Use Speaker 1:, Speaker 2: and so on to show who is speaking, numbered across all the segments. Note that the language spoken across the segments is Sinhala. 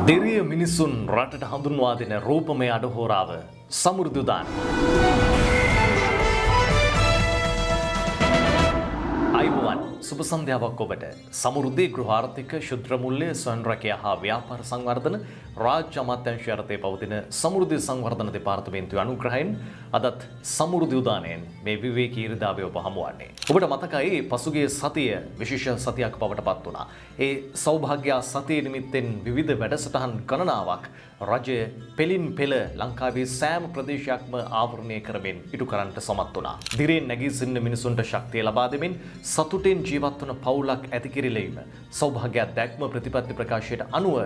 Speaker 1: දෙරිය මිනිසුන් රටට හඳුන්වා දෙන රූපමය අඩහෝරාව සමෘද්ධි උදාන. අයිබෝවන් සුබ සන්ධ්‍යාවක් ඔබට. සමෘද්ධි ගෘහ ආර්ථික ශුද්‍ර මූල්‍ය ස්වයං රැකියා හා ව්‍යාපාර සංවර්ධන රාජ්‍ය අමාත්‍යාංශය යටතේ පවතින සමෘද්ධි සංවර්ධන දෙපාර්තමේන්තුවේ අනුග්‍රහයෙන් අදත් සමෘද්ධි උදානයෙන් මේ විවේකී ඉරිදාවේ ඔබ හමුවන්නේ. ඔබට මතකයි පසුගිය සතිය විශේෂ සතියක් බවට පත් වුණා. ඒ සෞභාග්‍ය සතිය නිමිත්තෙන් විවිධ වැඩසටහන් ගණනාවක් රජය පෙලින් පෙළ ලංකාවේ සෑම ප්‍රදේශයක්ම ආවරණය කරමින් ඉටු කරන්නට සමත් වුණා. දිරෙන් නැගී සිටින මිනිසුන්ට ශක්තිය ලබා දෙමින් සතුටින් ජීවත් වන පවුලක් ඇති කිරීම සෞභාග්‍ය දැක්ම ප්‍රතිපත්ති ප්‍රකාශයට අනුව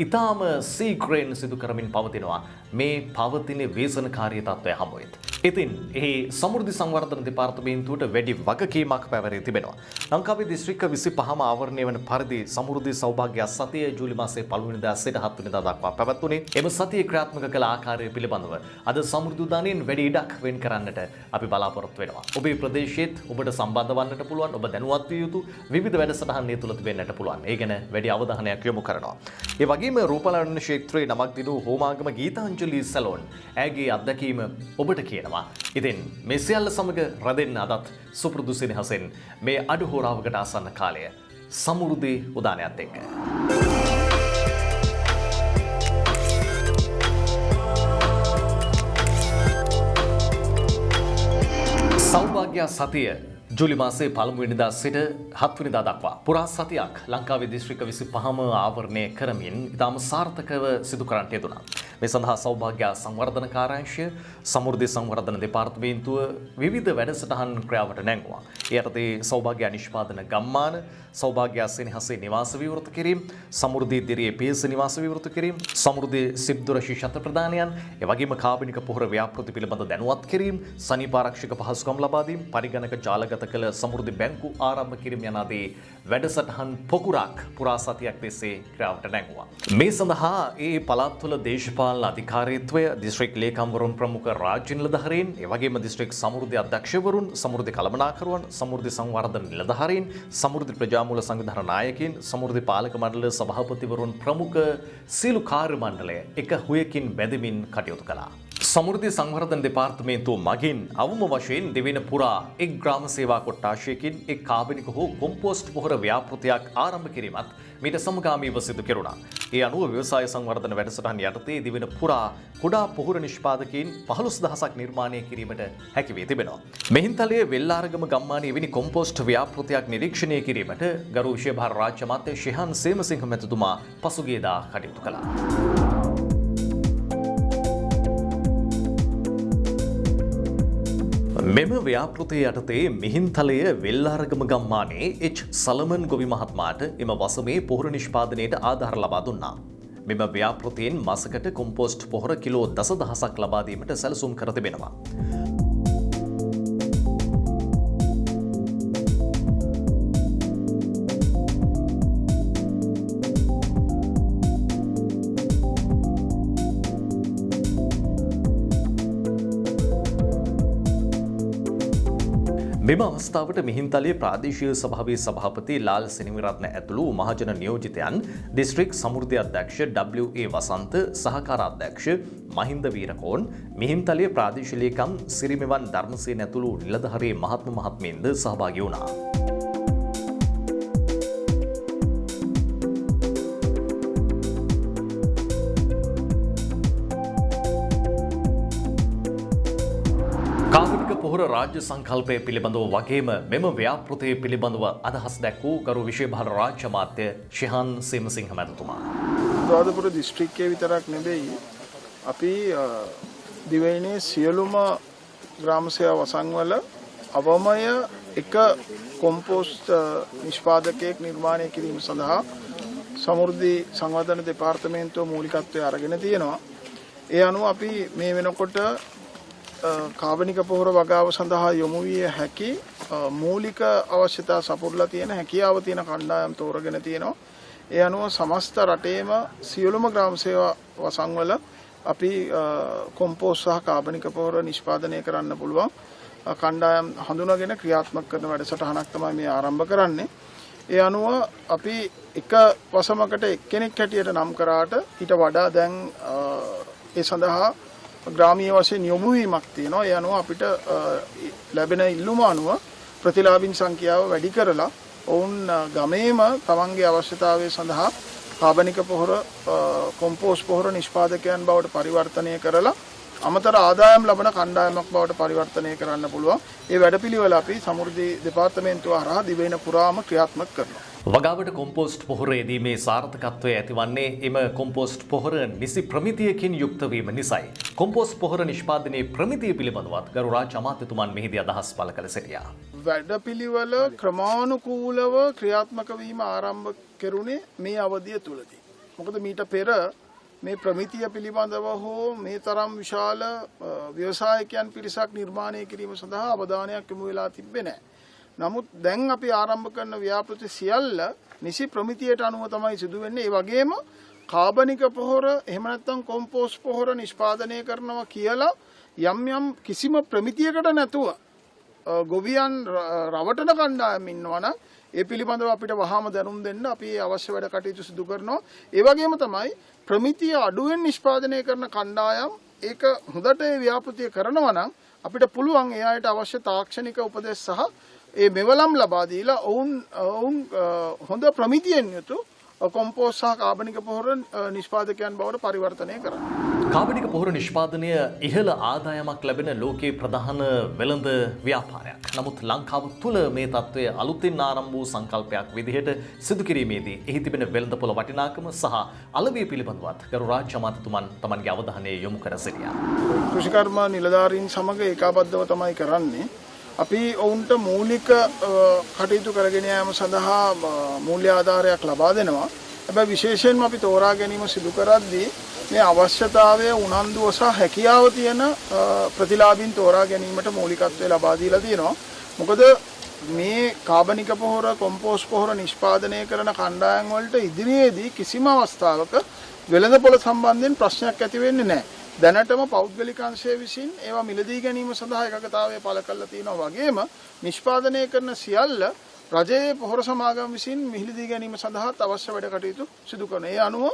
Speaker 1: ඉතාම සීක්‍රයෙන් සිදු කරමින් පවතිනවා මේ පවතින ව්‍යසනකාරී තත්ත්වය හමුවෙත්. ඉතින් එහි සමෘද්ධි සංවර්ධන දෙපාර්තමේන්තුවට වැඩි වගකීමක් පැවරී තිබෙනවා. ලංකාවේ දිස්ත්‍රික්ක 25ම ආවරණය වන පරිදි සමෘද්ධි සෞභාග්‍ය සතිය ජූලි මාසයේ 1 වෙනිදා සිට 7 වෙනිදා දක්වා පැවැත්වුණේ. එම සතිය ක්‍රියාත්මක කළ ආකාරය පිළිබඳව අද සමෘද්ධි උදානයෙන් වැඩි ඉඩක් වෙන් කරන්නට අපි බලාපොරොත්තු වෙනවා. ඔබේ ප්‍රදේශයේත් ඔබට සම්බන්ධ වන්නට පුළුවන්. ඔබ දැනුවත් විය යුතු විවිධ වැඩසටහන් මේ තුල තිබෙන්නට පුළුවන්. ඒ ගැන වැඩි අවධානයක් යොමු කරනවා. ඒ වගේම රූපලාවන්‍ය ක්ෂේත්‍රයේ නමක් දිනු හෝමාගම ගීතාංජලි සැලොන් ඇගේ අත්දැකීම ඔබට කියනවා. ඉතින් මේ සියල්ල සමග රැඳෙන්න අදත් සුපුරුදු සෙනෙහසෙන් මේ අඩහෝරාවකට ආසන්න කාලය සමෘද්ධි උදානයත් එක්ක. සෞභාග්‍ය සතිය ජූලි මාසයේ 1 වෙනිදා සිට 7 වෙනිදා දක්වා පුරා සතියක් ලංකාවේ දිස්ත්‍රික්ක 25ම ආවරණය කරමින් ඉතාම සාර්ථකව සිදු කරන්නට යෙදුණා. මේ සඳහා සෞභාග්‍ය සංවර්ධන කාර්යාංශය සමෘද්ධි සංවර්ධන දෙපාර්තමේන්තුව විවිධ වැඩසටහන් ක්‍රියාවට නැංගුවා. ඒ යටතේ සෞභාග්‍ය නිෂ්පාදන ගම්මාන, සෞභාග්‍ය සෙනෙහසේ නිවාස විවෘත කිරීම, සමෘද්ධි දිරියේ පියස නිවාස විවෘත කිරීම, සමෘද්ධි සිබ්දුර ශිෂ්‍යත්ව ප්‍රදානයන්, ඒ වගේම කාබනික පොහොර ව්‍යාපෘති පිළිබඳ දැනුවත් කිරීම, සනීප ආරක්ෂක පහසුකම් ලබා දීම, පරිගණක ජාලගත කළ සමෘද්ධි බැංකු ආරම්භ කිරීම යන ආදී වැඩසටහන් පොකුරක් පුරා සතියක් තිස්සේ ක්‍රියාවට නැංගුවා. මේ සඳහා ඒ පළාත්වල දේශපාලන අධිකාරීත්වය, දිස්ත්‍රික් ලේකම්වරුන් ප්‍රමුඛ රාජ්‍ය නිලධාරීන්, ඒ වගේම දිස්ත්‍රික් සමෘද්ධි අධ්‍යක්ෂවරුන්, සමෘද්ධි කළමනාකරුවන්, සමෘද්ධි සංවර්ධන නිලධාරීන්, සමෘද්ධි ප්‍රජාමූල සංවිධාන නායකයින්, සමෘද්ධි පාලක මණ්ඩල සභාපතිවරුන් ප්‍රමුඛ සීළු කාර්ය මණ්ඩලය එක හුයකින් බැඳමින් කටයුතු කළා. සමෘද්ධි සංවර්ධන දෙපාර්තමේන්තුව මගින් අවම වශයෙන් දෙවෙන පුරා එක් ග්‍රාම සේවා කොට්ටාශයකින් එක් කාබනික හෝ කොම්පෝස්ට් පොහොර ව්‍යාපෘතියක් ආරම්භ කිරීමත් මීට සමගාමීව සිදු කෙරුණා. ඒ අනුව ව්‍යවසාය සංවර්ධන වැඩසටහන යටතේ දෙවෙන පුරා කුඩා පොහොර නිෂ්පාදකයින් 15000ක් නිර්මාණය කිරීමට හැකි වී තිබෙනවා. මෙහින්තලයේ වෙල්ලාරගම ගම්මානයේ එවැනි කොම්පෝස්ට් ව්‍යාපෘතියක් නිරීක්ෂණය කිරීමට ගරු විශේෂ භාර රාජ්‍ය අමාත්‍ය ශිහාන් සේමසිංහ මැතිතුමා පසුගියදා කටයුතු කළා. මෙම ව්‍යාපෘතිය යටතේ මිහින්තලය වෙල්ලාරගම ගම්මානයේ එච් සලමන් ගොවි මහත්මයාට එම වසමේ පොහොර නිෂ්පාදනයට ආධාර ලබා දුන්නා. මෙම ව්‍යාපෘතියෙන් මාසකට කොම්පෝස්ට් පොහොර කිලෝ 10000ක් ලබා දීමට සැලසුම් කර තිබෙනවා. මෙම අවස්ථාවට මිහින්තලයේ ප්‍රාදේශීය සභාවේ සභාපති ලාල් සෙනවිරත්න ඇතුළු මහජන නියෝජිතයන්, දිස්ත්‍රික් සමෘද්ධි අධ්‍යක්ෂ W.A. වසන්ත, සහකාර අධ්‍යක්ෂ මහින්ද වීරකෝන්, මිහින්තලයේ ප්‍රාදේශීය ලේකම් සිරිමෙවන් ධර්මසේන ඇතුළු නිලධාරී මහත්ම මහත්මීන්ද සහභාගී වුණා. පොහොර රාජ්‍ය සංකල්පය පිළිබඳව වගේම මෙම ව්‍යාපෘතිය පිළිබඳව අදහස් දැක්වූ ගරු විශේෂ භාර රාජ්‍ය අමාත්‍ය ශිහාන් සේමසිංහ මැතිතුමා.
Speaker 2: අනුරාධපුර දිස්ත්‍රික්කයේ විතරක් නෙවෙයි අපි දිවයිනේ සියලුම ග්‍රාම සේවා වසංවල අවමය එක කොම්පෝස්ට් නිෂ්පාදකයෙක් නිර්මාණය කිරීම සඳහා සමෘද්ධි සංවර්ධන දෙපාර්තමේන්තුව මූලිකත්වය අරගෙන තියෙනවා. ඒ අනුව අපි මේ වෙනකොට කාබනික පොහොර වගාව සඳහා යොමු විය හැකි මූලික අවශ්‍යතා සපුරලා තියෙන හැකියාව තියෙන කණ්ඩායම් තෝරගෙන තියෙනවා. ඒ අනුව සමස්ත රටේම සියලුම ග්‍රාම සේවා වසංවල අපි කොම්පෝස්ට් සහ කාබනික පොහොර නිෂ්පාදනය කරන්න පුළුවන් කණ්ඩායම් හඳුනාගෙන ක්‍රියාත්මක කරන වැඩසටහනක් තමයි මේ ආරම්භ කරන්නේ. ඒ අනුව අපි එක වසමකට එක්කෙනෙක් හැටියට නම් කරාට ඊට වඩා දැන් ඒ සඳහා ග්‍රාමීය වශයෙන් යොමු වීමක් තියෙනවා. ඒ අනුව අපිට ලැබෙන ඉල්ලුම අනුව ප්‍රතිලාභින් සංඛ්‍යාව වැඩි කරලා ඔවුන් ගමේම තමන්ගේ අවශ්‍යතාවය සඳහා කාබනික පොහොර කොම්පෝස්ට් පොහොර නිෂ්පාදකයන් බවට පරිවර්තනය කරලා අමතර ආදායම් ලබන කණ්ඩායමක් බවට පරිවර්තනය කරන්න පුළුවන්. ඒ වැඩපිළිවෙල අපි සමෘද්ධි දෙපාර්තමේන්තුව හරහා දිවයින පුරාම ක්‍රියාත්මක කරනවා.
Speaker 1: වගාවට කොම්පෝස්ට් පොහොර යෙදීමේ සාර්ථකත්වය ඇතිවන්නේ එම කොම්පෝස්ට් පොහොර නිසි ප්‍රමිතියකින් යුක්ත වීම නිසයි. කොම්පෝස්ට් පොහොර නිෂ්පාදනයේ ප්‍රමිතිය පිළිබඳවත් ගරු රාජ් අමාත්‍යතුමන් මෙහිදී අදහස් පළ කළ සිටියා.
Speaker 2: වැඩපිළිවෙල ක්‍රමානුකූලව ක්‍රියාත්මක වීම ආරම්භ කෙරුණේ මේ අවධිය තුලදී. මොකද මීට පෙර මේ ප්‍රමිතිය පිළිබඳව හෝ මේ තරම් විශාල ව්‍යවසායකයන් පිරිසක් නිර්මාණය කිරීම සඳහා අවධානයක් යොමු වෙලා තිබෙන්නේ නැහැ. නමුත් දැන් අපි ආරම්භ කරන ව්‍යාපෘති සියල්ල නිසි ප්‍රමිතියට අනුව තමයි සිදු වෙන්නේ. ඒ වගේම කාබනික පොහොර එහෙම නැත්නම් කොම්පෝස්ට් පොහොර නිෂ්පාදනය කරනවා කියලා යම් කිසිම ප්‍රමිතියකට නැතුව ගොවියන් රවටන කණ්ඩායම් ඉන්නවනම් ඒ පිළිබඳව අපිට වහාම දැනුම් දෙන්න අපි අවශ්‍ය වැඩ කටයුතු සිදු කරනවා. ඒ වගේම තමයි ප්‍රමිතිය අඩුවෙන් නිෂ්පාදනය කරන කණ්ඩායම් ඒක හොඳට ඒ ව්‍යාපෘතිය කරනවා නම් අපිට පුළුවන් ඒ අයට අවශ්‍ය තාක්ෂණික උපදෙස් සහ ඒ මෙවලම් ලබා දීලා ඔවුන් හොඳ ප්‍රමිතියෙන් යුතු කොම්පෝස්ට් සහ කාබනික පොහොර නිෂ්පාදකයන් බවට පරිවර්තනය කරනවා.
Speaker 1: කාබනික පොහොර නිෂ්පාදනය ඉහළ ආදායමක් ලැබෙන ලෝකයේ ප්‍රධාන වෙළඳ ව්‍යාපාරයක්. නමුත් ලංකාව තුළ මේ තත්ත්වය අලුතින් ආරම්භ වූ සංකල්පයක් විදිහට සිදු කිරීමේදී එහි තිබෙන වෙළඳපොළ වටිනාකම සහ අලවිය පිළිබඳවත් ගරු රාජ් අමාත්‍යතුමන් තමන්ගේ අවධානය යොමු කර සිටියා.
Speaker 2: කෘෂිකර්ම නිලධාරීන් සමග ඒකාබද්ධව තමයි කරන්නේ. අපි ඔවුන්ට මූලික කටයුතු කරගෙන යාම සඳහා මූල්‍ය ආධාරයක් ලබා දෙනවා. හැබැයි විශේෂයෙන්ම අපි තෝරා ගැනීම සිදු කරද්දී මේ අවශ්‍යතාවය උනන්දුව සහ හැකියාව තියෙන ප්‍රතිලාභීන් තෝරා ගැනීමට මූලිකත්වය ලබා දීලා තියෙනවා. මොකද මේ කාබනික පොහොර කොම්පෝස්ට් පොහොර නිෂ්පාදනය කරන කණ්ඩායම් වලට ඉදිරියේදී කිසිම අවස්ථාවක වෙළඳපොළ සම්බන්ධයෙන් ප්‍රශ්නයක් ඇති වෙන්නේ නැහැ. දැනටම පෞද්ගලික අංශය විසින් ඒවා මිලදී ගැනීම සඳහා එකගතාවය පළ කරලා තියෙනවා. වගේම නිෂ්පාදනය කරන සියල්ල රජයේ පොහොර සමාගම් විසින් මිලදී ගැනීම සඳහා අවශ්‍ය වැඩ කටයුතු සිදු කරනවා. ඒ අනුව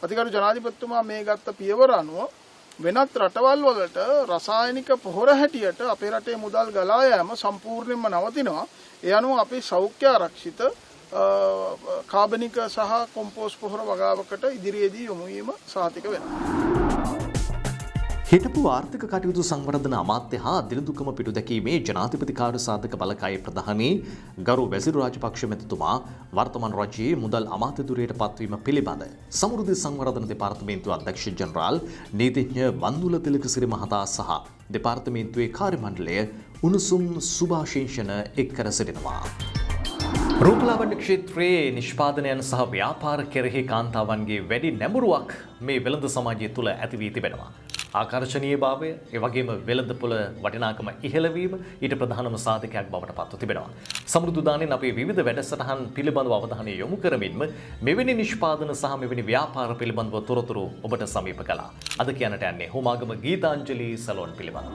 Speaker 2: අතිගරු ජනාධිපතිතුමා මේ ගත්ත පියවර අනුව වෙනත් රටවල් වලට රසායනික පොහොර හැටියට අපේ රටේ මුදල් ගලා යාම සම්පූර්ණයෙන්ම නවතිනවා. ඒ අනුව අපි සෞඛ්‍ය ආරක්ෂිත කාබනික සහ කොම්පෝස්ට් පොහොර වගාවකට ඉදිරියේදී යොමු වීම සාතික වෙනවා.
Speaker 1: හිටපු ආර්ථික කටයුතු සංවර්ධන අමාත්‍ය හා දිළිඳුකම පිටු දැකීමේ ජනාධිපති කාර්ය සාධක බලකායේ ප්‍රධානී ගරු වැසිරු රාජපක්ෂ මැතිතුමා වර්තමාන රජයේ මුදල් අමාත්‍යදුරයට පත්වීම පිළිබඳ සමෘද්ධි සංවර්ධන දෙපාර්තමේන්තුව අධ්‍යක්ෂ ජනරාල් නීතිඥ වන්දුල තිලකසිරි මහතා සහ දෙපාර්තමේන්තුවේ කාර්ය මණ්ඩලය උණුසුම් සුභාශිංසන එක් කර සිටිනවා. රූපලාවන්‍ය ක්ෂේත්‍රයේ නිෂ්පාදනයන් සහ ව්‍යාපාර කෙරෙහි කාන්තාවන්ගේ වැඩි නැඹුරුවක් මේ වෙළඳ සමාජය තුළ ඇති වී තිබෙනවා. ආකර්ශනීය භාවය, ඒ වගේම වෙළඳපොළ වටිනාකම ඉහළ වීම ඊට ප්‍රධානම සාධකයක් බවට පත්ව තිබෙනවා. සමෘද්ධ උදානෙන් අපේ විවිධ වැඩසටහන් පිළිබඳව අවධානය යොමු කරමින්ම මෙවැනි නිෂ්පාදන සහ මෙවැනි ව්‍යාපාර පිළිබඳව තොරතුරු ඔබට සමීප කළා. අද කියන්නට යන්නේ හෝමාගම ගීතාංජලි සැලොන් පිළිබඳව.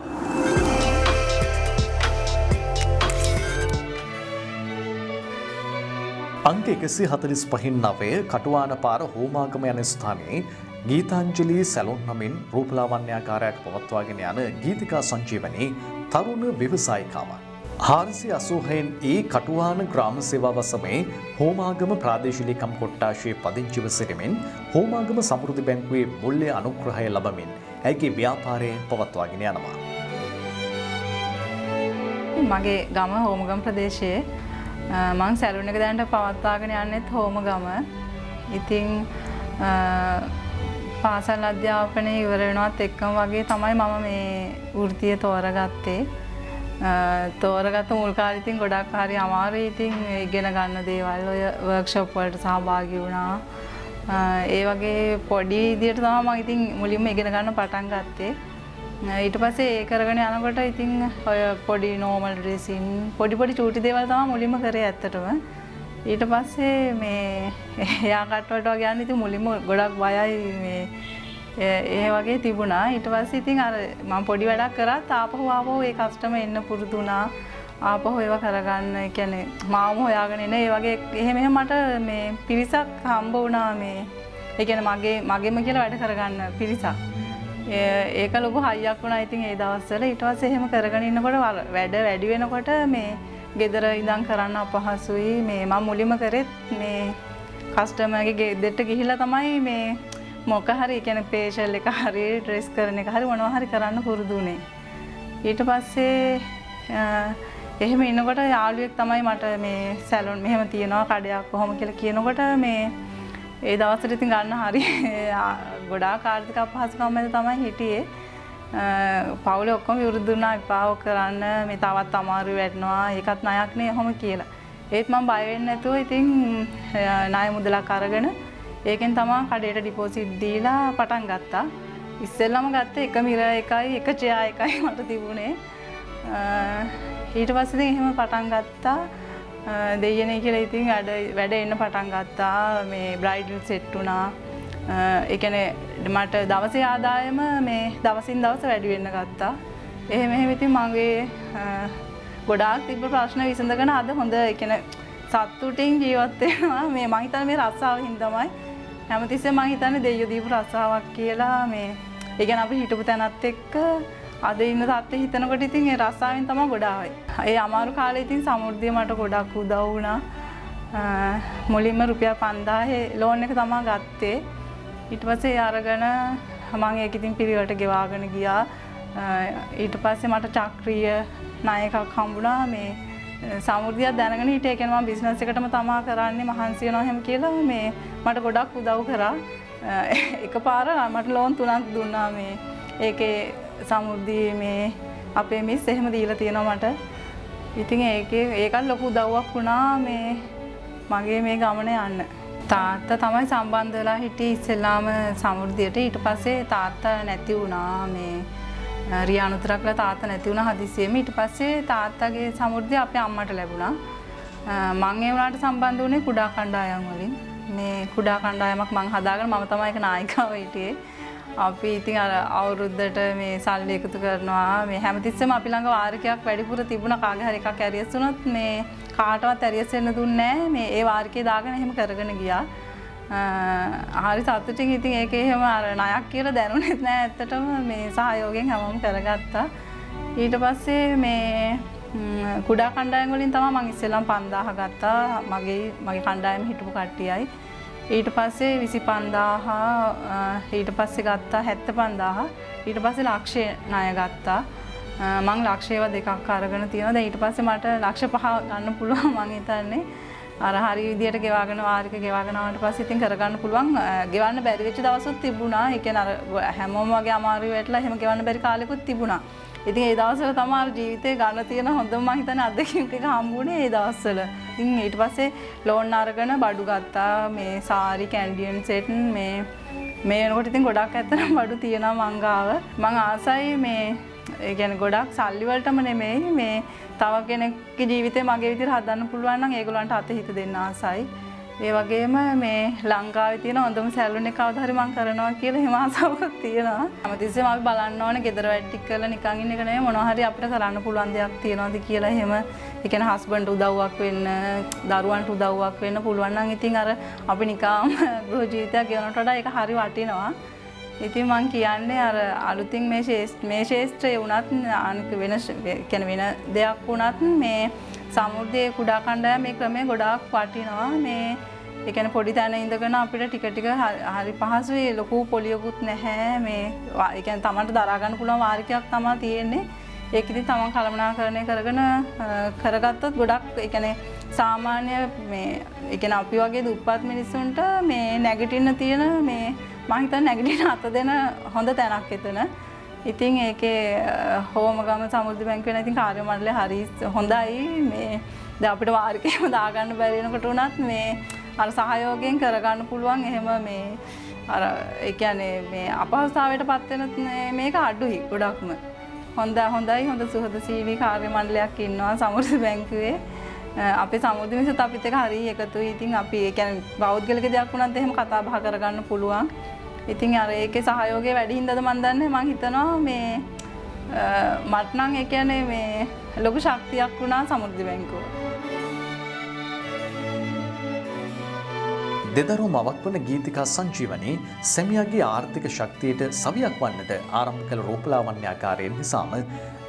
Speaker 1: අංක 145 කටුවාන පාර හෝමාගම යන ස්ථානයේ ගීතාංජලි සැලොන් නමින් රූපලාවන්‍යාකාරයක් පවත්වාගෙන යන ගීතිකා සංජීවනී තරුණ ව්‍යවසායිකාවන් 486 කටුවාන ග්‍රාම සේවා වසමේ හෝමාගම ප්‍රාදේශීය ලේකම් කොට්ටාශයේ පදිංචිව සිටමින් හෝමාගම සමෘද්ධි බැංකුවේ මුල්‍ය අනුග්‍රහය ලබමින් ඇයගේ ව්‍යාපාරය පවත්වාගෙන යනවා.
Speaker 3: මගේ ගම හෝමගම ප්‍රදේශයේ මං සැලුන් එක දැනට පවත්වාගෙන යන්නෙත් හෝමගම. ඉතින් පාසල් අධ්‍යාපනය ඉවර වෙනවත් එක්කම වගේ තමයි මම මේ වෘත්තිය තෝරගත්තේ. තෝරගත්ත මුල් කාලේ ඉතින් ගොඩක් හරි අමාරුයි. ඉතින් ඉගෙන ගන්න දේවල් ඔය වර්ක්ෂොප් වලට සහභාගී වුණා. ඒ වගේ පොඩි විදියට තමයි මම ඉතින් මුලින්ම ඉගෙන ගන්න පටන් ගත්තේ. ඊට පස්සේ ඒ කරගෙන යනකොට ඉතින් ඔය පොඩි නෝමල් ඩ්‍රෙසින් පොඩි චූටි දේවල් තමයි මුලින්ම කරේ ඇත්තටම. ඊට පස්සේ මේ එයා කට්ටුවට වගේ යන්න ඉතින් මුලින්ම ගොඩක් බයයි මේ ඒ වගේ තිබුණා. ඊට පස්සේ ඉතින් අර මම පොඩි වැඩක් කරත් ආපහු ඒ කස්ටමර් එන්න පුරුදු වුණා. ආපහු ඒවා කරගන්න. ඒ කියන්නේ මාම හොයාගෙන ඉන්නේ. ඒ වගේ එහෙම මට මේ පිරිසක් හම්බ වුණා මේ. ඒ කියන්නේ මගේම කියලා වැඩ කරගන්න පිරිසක්. ඒක ලොකු හයියක් වුණා ඉතින් ඒ දවස්වල. ඊට පස්සේ එහෙම කරගෙන ඉන්නකොට වැඩ වැඩි වෙනකොට මේ ගෙදර ඉඳන් කරන්න අපහසුයි. මේ මම මුලින්ම කරෙත් මේ කස්ටමර්ගේ ගෙදරට ගිහිල්ලා තමයි මේ මොක හරි කියන්නේ ෆේෂල් එක හරි ඩ්‍රෙස් කරන එක හරි මොනවා හරි කරන්න පුරුදු වුණේ. ඊට පස්සේ එහෙම ඉන්නකොට යාළුවෙක් තමයි මට මේ සැලොන් මෙහෙම තියනවා කඩයක් කොහොම කියලා කියනකොට මේ ඒ දවස්වල ඉතින් ගන්න හරි ගොඩාක් ආර්ථික අපහසුකම් මැද තමයි හිටියේ. පවුලේ ඔක්කොම විරුද්ධ වුණා විපාක කරන්න මේ තවත් අමාරු වෙනවා ඒකත් ණයක් නේ ඔහොම කියලා. ඒත් මම බය වෙන්නේ නැතුව ඉතින් ණය මුදලක් අරගෙන ඒකෙන් තමයි කඩේට ඩිපොසිට් දීලා පටන් ගත්තා. ඉස්සෙල්ලාම ගත්තේ එක මිර එකයි එක චෙයා එකයි මට තිබුණේ. ඊට පස්සේ ඉතින් එහෙම පටන් ගත්තා. දෙයනේ කියලා ඉතින් වැඩ එන්න පටන් ගත්තා. මේ බ්‍රයිඩල් සෙට් වුණා. ඒ කියන්නේ මට දවසේ ආදායම මේ දවසින් දවස වැඩි වෙන්න ගත්තා. එහෙම ඉතින් මගේ ගොඩාක් තිබ්බ ප්‍රශ්න විසඳගෙන අද හොඳ ඒ කියන්නේ සතුටින් ජීවත් වෙනවා. මේ මම හිතන්නේ මේ රස්සාවෙන් තමයි. හැමතිස්සෙම මම හිතන්නේ දෙයියෝ දීපු රස්සාවක් කියලා මේ ඒ කියන්නේ අපි හිටපු තැනත් එක්ක අද ඉන්න තත්ත්වය හිතනකොට ඉතින් ඒ රස්සාවෙන් තමයි ගොඩාවයි. ඒ අමාරු කාලේ ඉතින් සමෘද්ධිය මට ගොඩක් උදව් වුණා. මුලින්ම රුපියල් 5000 ලෝන් එක තමයි ගත්තේ. ඊට පස්සේ අරගෙන මම ඒක ඉතින් පිළිවෙලට ගෙවාගෙන ගියා. ඊට පස්සේ මට චක්‍රීය ණය එකක් හම්බුණා මේ සමෘද්ධියක් දැනගෙන හිටියේ. ඒ කියන්නේ මම බිස්නස් එකටම තමා කරන්නේ මහන්සි වෙනවා එහෙම කියලා මේ මට ගොඩක් උදව් කරා. එකපාර මට ලෝන් 3ක් දුන්නා මේ ඒකේ සමෘද්ධියේ මේ අපේ මිස් එහෙම දීලා තියෙනවා මට. ඉතින් ඒකත් ලොකු උදව්වක් වුණා මේ මගේ මේ ගමන යන්න. තාත්තා තමයි සම්බන්ධ වෙලා හිටියේ ඉස්සෙල්ලාම සමෘද්ධියට. ඊට පස්සේ තාත්තා නැති වුණා මේ රියානුතරක්ලා තාත්තා නැති වුණා හදිසියෙම. ඊට පස්සේ තාත්තගේ සමෘද්ධිය අපේ අම්මට ලැබුණා. මම ඒ වුණාට සම්බන්ධ වුණේ කුඩා කණ්ඩායම් වලින්. මේ කුඩා කණ්ඩායමක් මම හදාගෙන මම තමයි ඒක නායිකාව හිටියේ. අපි ඉතින් අර අවුරුද්දට මේ සල්ලි එකතු කරනවා. මේ හැමතිස්සෙම අපි ළඟ වාරිකයක් වැඩිපුර තිබුණා. කාගේ හරි එකක් ඇරියස් වුණොත් මේ කාටවත් ඇරියස් වෙන්න දුන්නේ නැහැ. මේ ඒ වාරිකේ දාගෙන එහෙම කරගෙන ගියා. හරි සතුටින් ඉතින් ඒකේ එහෙම අර ණයක් කියලා දැනුනේත් නෑ. ඇත්තටම මේ සහයෝගයෙන් හැමෝම කරගත්තා. ඊට පස්සේ මේ කුඩා කණ්ඩායම් වලින් තමයි මම ඉස්සෙල්ලාම 5000 ගත්තා. මගේ කණ්ඩායම හිටපු කට්ටියයි. ඊට පස්සේ 25000 ඊට පස්සේ ගත්තා 75000 ඊට පස්සේ ලක්ෂය ණය ගත්තා. මම ලක්ෂයව දෙකක් අරගෙන තියෙනවා. දැන් ඊට පස්සේ මට ලක්ෂ 5 ගන්න පුළුවන් මම හිතන්නේ. අර හරි විදියට ගෙවාගෙන වාරික ගෙවාගෙන ආවට පස්සේ ඉතින් කරගන්න පුළුවන්. ගෙවන්න බැරි වෙච්ච දවසුත් තිබුණා. ඒ කියන්නේ අර හැමෝම වගේ අමාරු වෙట్లా එහෙම ගෙවන්න බැරි කාලෙකුත් තිබුණා. ඉතින් ඒ දවස්වල තමයි ජීවිතේ ගන්න තියෙන හොඳම මම හිතන්නේ අත්දැකීම් ටික හම්බුනේ ඒ දවස්වල. ඉතින් ඊට පස්සේ ලෝන් අරගෙන බඩු ගත්තා. මේ සාරි කැන්ඩියන් සෙට් මේ වෙනකොට ඉතින් ගොඩක් ඇත්තටම බඩු තියෙනවා මං ගාව. මං ආසයි මේ ඒ කියන්නේ ගොඩක් සල්ලි වලටම නෙමෙයි මේ තව කෙනෙක්ගේ ජීවිතේ මගේ විදිහට හදන්න පුළුවන් නම් ඒගොල්ලන්ට අත හිත දෙන්න ආසයි. ඒ වගේම මේ ලංකාවේ තියෙන හොඳම සැලුන් එක කවදා හරි මම කරනවා කියලා හිම ආසාවක් තියෙනවා. හැමතිස්සෙම අපි බලන්න ඕනේ ගෙදර වැඩ ටික කරලා නිකන් ඉන්න එක නෙමෙයි මොනවා හරි අපිට කරන්න පුළුවන් දෙයක් තියෙනවද කියලා එහෙම. ඒ කියන්නේ හස්බන්ඩ් උදව්වක් වෙන්න, දරුවන්ට උදව්වක් වෙන්න පුළුවන් නම් ඉතින් අර අපි නිකම් ගෘහ ජීවිතයක් ගෙවනට වඩා ඒක හරි වටිනවා. ඉතින් මම කියන්නේ අර අලුතින් මේ ශේෂ්ත්‍රයේ වුණත් අනික වෙන දෙයක් වුණත් මේ සමෘද්ධියේ කුඩා කණ්ඩායම මේ ක්‍රමය ගොඩාක් වටිනවා. මේ ඒ කියන්නේ පොඩි තැන ඉඳගෙන අපිට ටික ටික හරි පහසුයි. ලොකු පොලියකුත් නැහැ. මේ ඒ කියන්නේ Tamanට දරා ගන්න පුළුවන් වාරිකයක් තමයි තියෙන්නේ. ඒක ඉතින් Taman කළමනාකරණය කරගෙන කරගත්තොත් ගොඩක් ඒ කියන්නේ සාමාන්‍ය මේ ඒ කියන්නේ අපි වගේ දුප්පත් මිනිස්සුන්ට මේ නැගිටින්න තියෙන මේ මම හිතන්නේ නැගිටින අත දෙන හොඳ තැනක් එතන. ඉතින් ඒකේ හෝමගම සමෘද්ධි බැංකුවේ ඉතින් කාර්ය මණ්ඩලය හරි හොඳයි. මේ දැන් අපිට වාරිකේම දාගන්න බැරි වෙනකොට උනත් මේ අර සහයෝගයෙන් කරගන්න පුළුවන්. එහෙම මේ අර ඒ කියන්නේ මේ අපහසුතාවයටපත් වෙන මේක අඩුයි ගොඩක්ම. හොඳයි හොඳ සුහදශීලී කාර්ය මණ්ඩලයක් ඉන්නවා සමෘද්ධි බැංකුවේ. අපේ සමෘද්ධි මිනිස්සුත් අපිත් එක්ක හරි එකතුයි. ඉතින් අපි ඒ කියන්නේ පෞද්ගලික දෙයක් වුණත් එහෙම කතා බහ කරගන්න පුළුවන්. ඉතින් අර ඒකේ සහයෝගය වැඩි හින්දාද මම දන්නේ මම හිතනවා මේ මට නම් ඒ කියන්නේ මේ ලොකු ශක්තියක් වුණා සමෘද්ධි බැංකුව.
Speaker 1: දෙදරුම් මවක් වන ගීතිකා සංජීවනී සැමියාගේ ආර්ථික ශක්තියට සවියක් වන්නට ආරම්භ කළ රූපලාවන්‍යාකාරයෙන් නිසාම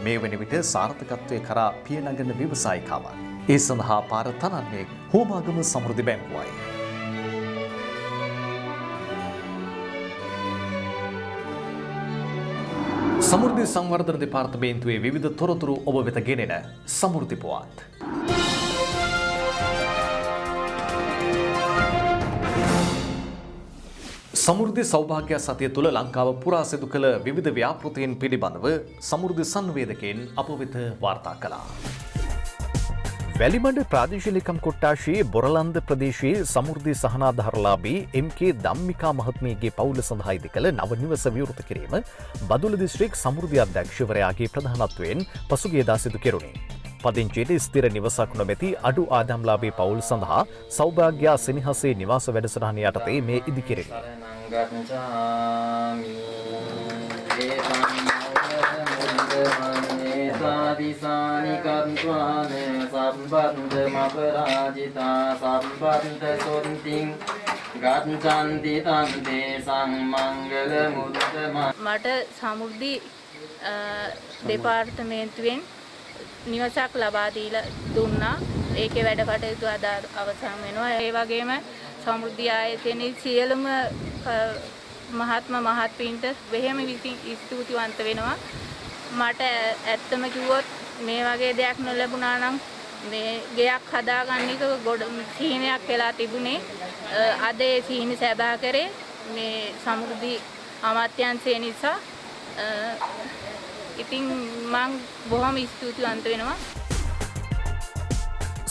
Speaker 1: මේ වන විට සාර්ථකත්වය කරා පියනගන ව්‍යවසායිකාවක්. ඒ සඳහා පාර තනන්නේ හෝමාගම සමෘද්ධි බැංකුවයි. සමෘද්ධි සංවර්ධන දෙපාර්තමේන්තුවේ විවිධ තොරතුරු ඔබ වෙත ගෙනෙන සමෘද්ධි පුවත්. සමෘද්ධි සෞභාග්‍ය සතිය තුළ ලංකාව පුරා සිදු කළ විවිධ ව්‍යාපෘතීන් පිළිබඳව සමෘද්ධි සංවේදකයන් අප වෙත වාර්තා කළා. වැලිමඩ ප්‍රාදේශීයකම් කොට්ටාශයේ බොරලන්ද ප්‍රදේශයේ සමෘද්ධි සහනාධාරලාභී එම්.කේ. ධම්මිකා මහත්මියගේ පවුල සඳහා ඉදිකළ නව නිවස විවෘත කිරීම බදුල්ල දිස්ත්‍රික් සමෘද්ධි අධ්‍යක්ෂවරයාගේ ප්‍රධානත්වයෙන් පසුගියදා සිදු කෙරුණේ. පදිංචියට ස්ථිර නිවසක් නොමැති අඩු ආදායම්ලාභී පවුල් සඳහා සෞභාග්‍ය සෙනෙහසේ නිවාස වැඩසටහන යටතේ මේ ඉදිකිරීම.
Speaker 4: මට සමෘද්ධි දෙපාර්තමේන්තුවෙන් නිවසක් ලබා දීලා දුන්නා. ඒකේ වැඩ කටයුතු අද අවසන් වෙනවා. ඒ වගේම සමෘද්ධි ආයතනයේ සියලුම මහත්මීන්ට වෙහෙම ස්තුතිවන්ත වෙනවා. මට ඇත්තම කිව්වොත් මේ වගේ දෙයක් නොලැබුණා නම් මේ ගෙයක් හදාගන්න එක ගොඩ සීනයක් වෙලා තිබුණේ. අද ඒ සීන සබා කරේ මේ සමෘද්ධි අමාත්‍යාංශය නිසා. ඉතින් මං බොහොම ස්තුතිවන්ත වෙනවා.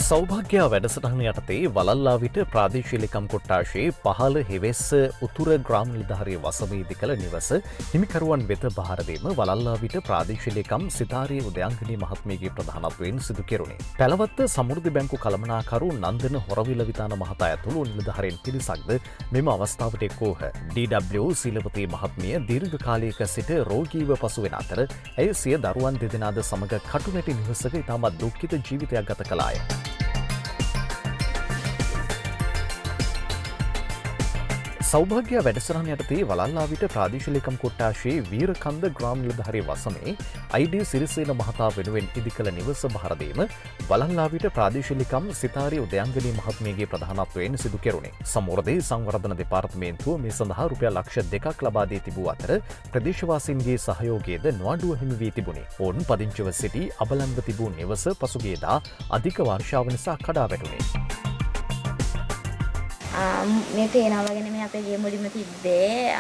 Speaker 1: සෞභාග්‍ය වැඩසටහන යටතේ වලල්ලාවිට ප්‍රාදේශීයකම් කොට්ටාශයේ පහළ හෙවෙස්ස උතුර ග්‍රාම නිලධාරී වසමේදී කළ නිවස හිමිකරුවන් වෙත බහර දීම වලල්ලාවිට ප්‍රාදේශීයකම් සිතාරේ උදයන්ගනී මහත්මියගේ ප්‍රධානත්වයෙන් සිදු කෙරුණේ. පැලවත්ත සමෘද්ධි බැංකු කළමනාකරු නන්දන හොරවිල විතාන මහතා ඇතුළු නිලධාරීන් පිරිසක්ද මෙම අවස්ථාවට එක්වූහ. ඩී.ඩබ්ලිව් සීලවතී මහත්මිය දීර්ඝ කාලයක සිට රෝගීව පසු වෙන අතර ඇය සිය දරුවන් දෙදෙනාද සමග කටුමැටි නිවසක ඉතාමත් දුක්ඛිත ජීවිතයක් ගත කළාය. සෞභාග්‍ය වැඩසටහන යටතේ වලල්ලාවිට ප්‍රාදේශීයකම් කොට්ටාශයේ වීරකන්ද ග්‍රාම නිලධාරී වසමේ අයිඩී සිරිසේන මහතා වෙනුවෙන් ඉදිකළ නිවස බහර දීම වලල්ලාවිට ප්‍රාදේශීයකම් සිතාරේ උදයන්ගනී මහත්මියගේ ප්‍රධානත්වයෙන් සිදු කෙරුණේ. සමෘද්ධි සංවර්ධන දෙපාර්තමේන්තුව මේ සඳහා රුපියල් ලක්ෂ 2ක් ලබා දී තිබූ අතර ප්‍රදේශවාසීන්ගේ සහයෝගයද නොඅඩුව හිමි වී තිබුණේ. ඔවුන් පදිංචිව සිටි අබලන්ව තිබූ නිවස පසුගියදා අධික වර්ෂාව නිසා කඩා වැටුණේ.
Speaker 5: මේ පේනවා වගේ නෙමෙයි අපේ ගේ මුලින්ම තිබ්බේ.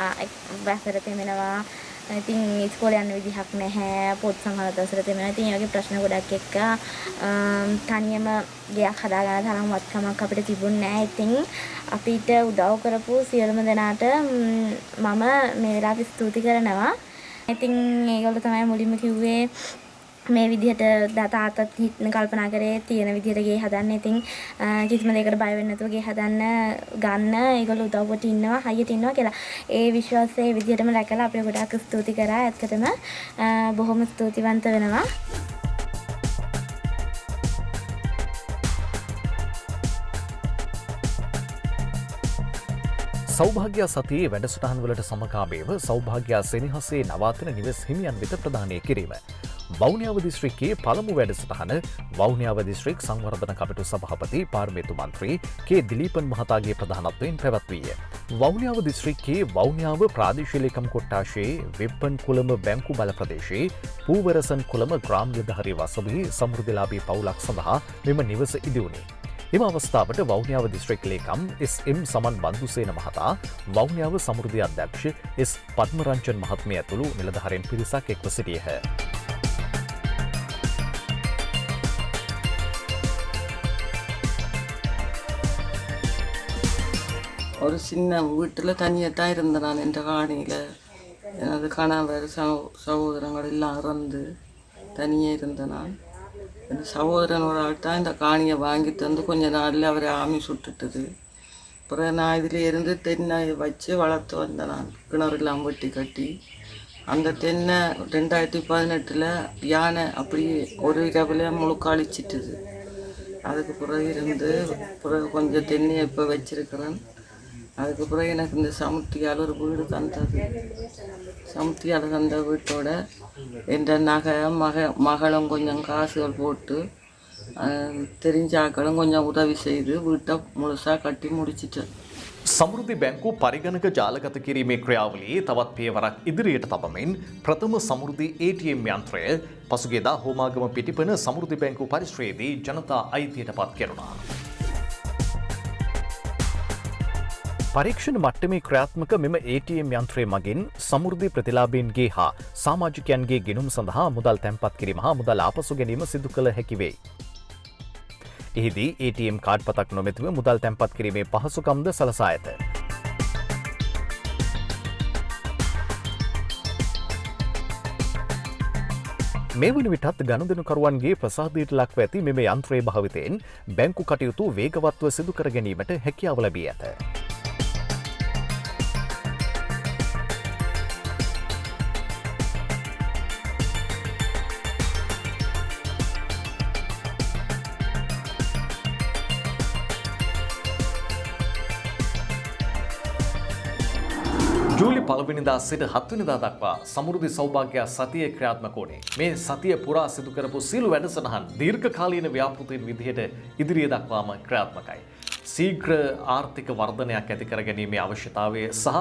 Speaker 5: වැසර තෙමෙනවා. ඉතින් ඉස්කෝලේ යන්න විදිහක් නැහැ. පොත් සංහල දවසට තෙමෙනවා. ඉතින් ඒ වගේ ප්‍රශ්න ගොඩක් එක්ක තනියම ගයක් හදාගන්න තරම් වත්කමක් අපිට තිබුණේ නැහැ. ඉතින් අපිට උදව් කරපු සියලුම දෙනාට මම මේ වෙලාවට ස්තුති කරනවා. ඉතින් ඒගොල්ලෝ තමයි මුලින්ම කිව්වේ මේ විදිහට තාත්තත් කල්පනා කරේ තියෙන විදිහට ගේ හදන්න. ඉතින් කිසිම දෙයකට බය වෙන්නේ නැතුව ගේ හදන්න ගන්න ඒගොල්ලෝ උදව්වට ඉන්නවා, හයියට ඉන්නවා කියලා. ඒ විශ්වාසයේ විදිහටම රැකලා අපිට ගොඩාක් ස්තුති කරා. ඇත්තටම බොහොම ස්තුතිවන්ත වෙනවා.
Speaker 1: සෞභාග්‍ය සතියේ වැඩසටහන් වලට සමගාමීව සෞභාග්‍ය සෙනෙහසේ නවාතන නිවෙස් හිමියන් වෙත ප්‍රදානය කිරීම. වවුනියාව දිස්ත්‍රික්කයේ පළමු වැඩසටහන වවුනියාව දිස්ත්‍රික් සංවර්ධන කමිටු සභාපති පාර්ලිමේන්තු මන්ත්‍රී කේ දිලීපන් මහතාගේ ප්‍රධානත්වයෙන් පැවැත්වීය. වවුනියාව දිස්ත්‍රික්කයේ වවුනියාව ප්‍රාදේශීයකම් කොට්ටාශයේ වෙප්පන් කුලම බැංකු බල ප්‍රදේශයේ පූවරසන් කුලම ග්‍රාම නිලධාරී වසමේ සමෘද්ධිලාභී පවුලක් සඳහා මෙම නිවස ඉදිවුණේ. එම අවස්ථාවට වවුනියාව දිස්ත්‍රික් ලේකම් එස්.එම්. සමන් බන්දුසේන මහතා වවුනියාව සමෘද්ධි අධ්‍යක්ෂ එස්. පද්මරංජන් මහත්මිය ඇතුළු නිලධාරීන් පිරිසක් එක්ව සිටියහ.
Speaker 6: ஒரு சின்ன வீட்டில் தனியாக தான் இருந்தேன் நான் என்ற காணியில். எனது கணவர் சகோதரங்கள் எல்லாம் இறந்து தனியாக இருந்தேன் நான். என் சகோதரன் ஒரு ஆள் தான் இந்த காணியை வாங்கி தந்து கொஞ்ச நாளில் அவரை ஆமி சுட்டுட்டது. அப்புறம் நான் இதில் இருந்து தென்னை வச்சு வளர்த்து வந்தேன். நான் கிணறுலாம் வெட்டி கட்டி அந்த தென்னை 2018 யானை அப்படி ஒரு இரவில் முழுக்க அழிச்சிட்டுது. அதுக்கு பிறகு இருந்து பிறகு கொஞ்சம் தென்னையை இப்போ வச்சிருக்கிறேன். அதுக்கு பிறகு எனக்கு இந்த சமுத்தியால் ஒரு வீடு தந்தது. சமுத்தியால் தந்த வீட்டோட என்ற நகை மகளும் கொஞ்சம் காசுகள் போட்டு தெரிஞ்சாக்களும் கொஞ்சம் உதவி செய்து வீட்டை முழுசாக கட்டி முடிச்சிட்டேன்.
Speaker 1: සමෘද්ධි බැංකු පරිගණක ජාලගත කිරීමේ ක්‍රියාවලියේ තවත් පියවරක් ඉදිරියට තබමින් ප්‍රථම සමෘද්ධි ATM යන්ත්‍රය පසුගියදා හෝමාගම පිටිපන සමෘද්ධි බැංකු පරිශ්‍රයේදී ජනතා අයිතියට පත් කෙරුණා. පරීක්ෂණ මට්ටමේ ක්‍රියාත්මක මෙම ATM යන්ත්‍රය මගින් සමෘද්ධි ප්‍රතිලාභීන්ගේ හා සමාජිකයන්ගේ ගෙනුම් සඳහා මුදල් තැන්පත් කිරීම හා මුදල් ආපසු ගැනීම සිදු කළ හැකි වෙයි. එහිදී ATM කාඩ් පතක් නොමැතිව මුදල් තැන්පත් කිරීමේ පහසුකම්ද සලසා ඇත. මේ වන විටත් ගනුදෙනුකරුවන්ගේ ප්‍රසාදයට ලක්ව ඇති මෙම යන්ත්‍රයේ භාවිතයෙන් බැංකු කටයුතු වේගවත්ව සිදු කර ගැනීමට හැකියාව ලැබී ඇත. ජූලි 1 වෙනිදා සිට 7 වෙනිදා දක්වා සමෘද්ධි සෞභාග්‍ය සතිය ක්‍රියාත්මක වුණේ. මේ සතිය පුරා සිදු කරපු සියලු වැඩසටහන් දීර්ඝකාලීන ව්‍යාපෘතීන් විදිහට ඉදිරිය දක්වාම ක්‍රියාත්මකයි. ශීඝ්‍ර ආර්ථික වර්ධනයක් ඇති කර ගැනීමේ අවශ්‍යතාවය සහ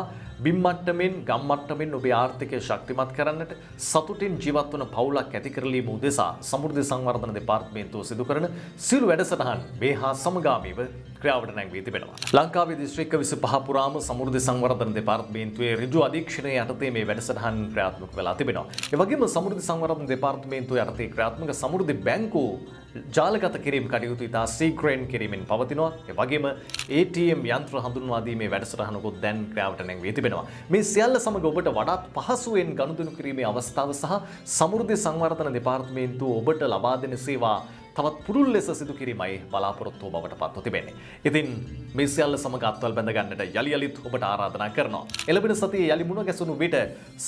Speaker 1: බිම් මට්ටමින් ගම් මට්ටමින් ඔබේ ආර්ථිකය ශක්තිමත් කරන්නට සතුටින් ජීවත් වන පවුලක් ඇති කරලීම උදෙසා සමෘද්ධි සංවර්ධන දෙපාර්තමේන්තුව සිදු කරන සියලු වැඩසටහන් මේ හා සමගාමීව ක්‍රියාවට නැංවී තිබෙනවා. ලංකාවේ දිස්ත්‍රික්ක 25 පුරාම සමෘද්ධි සංවර්ධන දෙපාර්තමේන්තුවේ ඍජු අධීක්ෂණය යටතේ මේ වැඩසටහන් ක්‍රියාත්මක වෙලා තිබෙනවා. ඒ වගේම සමෘද්ධි සංවර්ධන දෙපාර්තමේන්තුව යටතේ ක්‍රියාත්මක සමෘද්ධි බැංකුව ජාලගත කිරීම කටයුතු ඉතා ශීඝ්‍රයෙන් කිරීමෙන් පවතිනවා. ඒ වගේම ATM යන්ත්‍ර හඳුන්වා දීමේ වැඩසටහනකුත් දැන් ක්‍රියාවට නැංවී තිබෙනවා. මේ සියල්ල සමග ඔබට වඩාත් පහසුවෙන් ගනුදෙනු කිරීමේ අවස්ථාව සහ සමෘද්ධි සංවර්ධන දෙපාර්තමේන්තුව ඔබට ලබා දෙන සේවා තවත් පුළුල් ලෙස සිදු කිරීමයි බලාපොරොත්තු බවට පත්ව තිබෙන්නේ. ඉතින් මේ සියල්ල සමග අත්වල බැඳ ගන්නට යලි යලිත් ඔබට ආරාධනා කරනවා. එළඹෙන සතියේ යලි මුණ ගැසුණු විට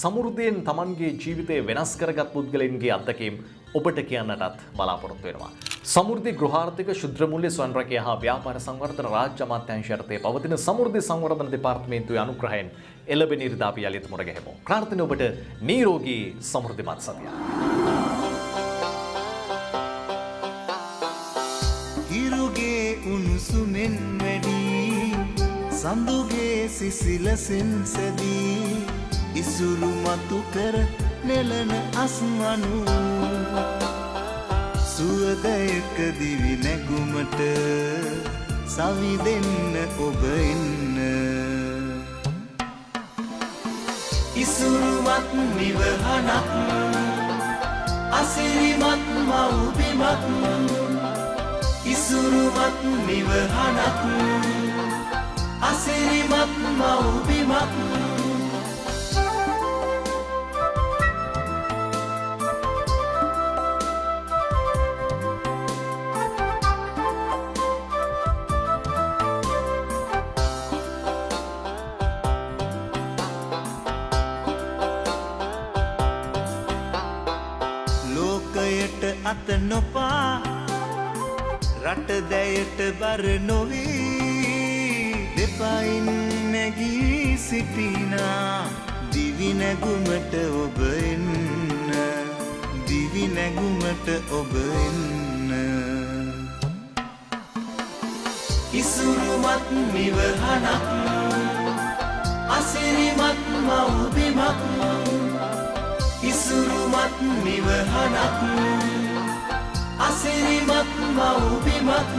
Speaker 1: සමෘද්ධියෙන් Tamanගේ ජීවිතය වෙනස් කරගත් පුද්ගලයන්ගේ අත්දැකීම් ඔබට කියන්නටත් බලාපොරොත්තු වෙනවා. සමෘද්ධි ගෘහාර්ථික ශුද්‍ර මූල්‍ය ස්වයංරැකියා හා ව්‍යාපාර සංවර්ධන රාජ්‍ය අමාත්‍යාංශය යටතේ පවතින සමෘද්ධි සංවර්ධන දෙපාර්තමේන්තුවේ අනුග්‍රහයෙන් එළඹෙන ඉරිදා අපි යලිත් මුණ ගැහෙමු. ප්‍රාර්ථනා ඔබට නිරෝගී සමෘද්ධිමත් සතියක්.
Speaker 7: හිරුගේ උණුසුමෙන් වැඩි සඳුගේ සිසිලසෙන් සැදී ඉසුරු මතු කර නෙලන අස්මනු සුවදයක දිවි නැගුමට සවි දෙන්න ඔබ එන්න ඉසුරුමත් නිවහනක් අසිරිමත් මව්බිමක් ඉසුරුමත් නිවහනක් අසිරිමත් මව්බිමක් ලෝකයට අත නොපා රට දැයට බර නොවී දෙපයින් නැගී සිටිනා දිවි නැගුමට ඔබ එන්න දිවි නැගුමට ඔබ එන්න ඉසුරුමත් නිවහනක් අසිරිමත් මව්බිමක් ඉසුරුමත් නිවහනක් අසිරිමත් මව්බිමක්